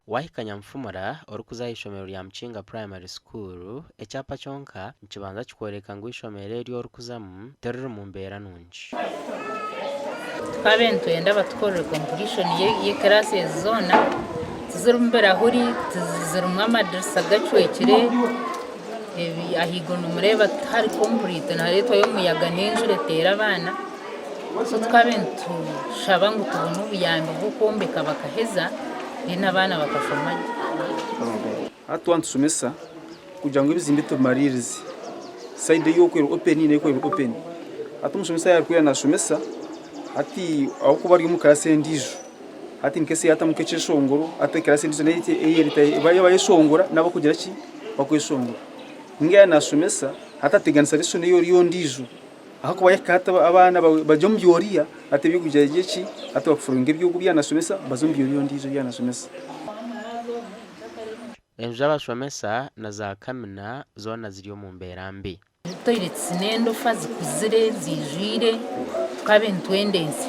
wahikanya mfumura orukuza ishomero rya Mukinga Primary School ecyapa cyonka nkibanza kikwereka ngo ishomero ryo orukuzamu terero mu mbera nungi twabento yenda batkorera competition ye classes zona zirumbera huri zirumwa amadrasa gacwekire ahigo numureba hari complete na leta yo muyaga n'injure tera abana so twabento shabangu tubona ubuyambo bwo kombeka bakaheza n'abana bakashoma atwantu sumesa kugira ngo ibizimbe tumaririze side yo kwero open ne kwero open atumusumesa yakuya na sumesa ati aho kuba ari mu classe ndijo ati nkese yata mukeche shongoro ati classe ndijo nayite eyerita baye shongora nabo kugira ki bakweshongora ngiya na sumesa atateganisa riso niyo riyo ndijo aho kuba yakata abana bajombyoriya ati bigugira iki ati bafuringa ibyugu byanasomesa bazombyoriyo ndijo byanasomesa abashomesa na za kamina zona ziriyo mu mberambi toilets nendo fazi kuzire zijire twabentwendensi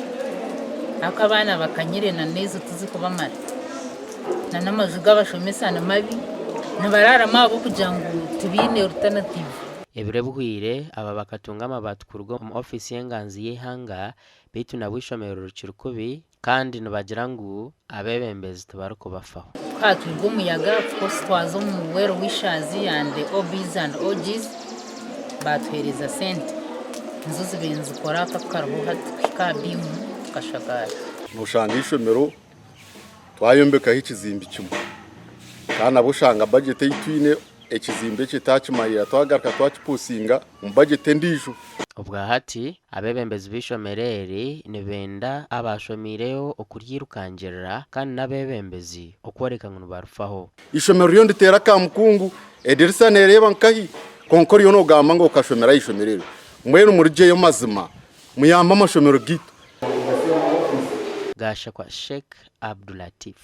akabana bakanyire na nezo tuzikubamara na namajuga abashomesa na mabi nabarara mabo kugira ngo tubine alternative ebirebuhire aba bakatunga amabati kurwo mu office y'enganzi y'ehanga bitu na bwishomero rukirukubi kandi nubagira ngo abebembezi tubaruko bafaho twatwirwa umuyaga course twazo mu wero wishazi and OBs and OGs batwereza sente inzo zibenze ukora akaruha kabimu kashagara mushanga ishomero twayombeka hikizimbi kimwe kana bushanga budget yitwine ekizimbe kitakimayira twagaruka twakipusinga mu budget ndijo ubwa hati abebembezi bishomereri nibenda abashomireyo okuryirukangirira kandi nabebembezi okworeka ngo barufaho ishomero ryo nditera kamukungu edirisa nereba nkahi konkori yo no gamba ngo kashomera ishomerero mwero murijeyo mazima muyamba amashomero gitu gasha kwa Sheikh Abdulatif.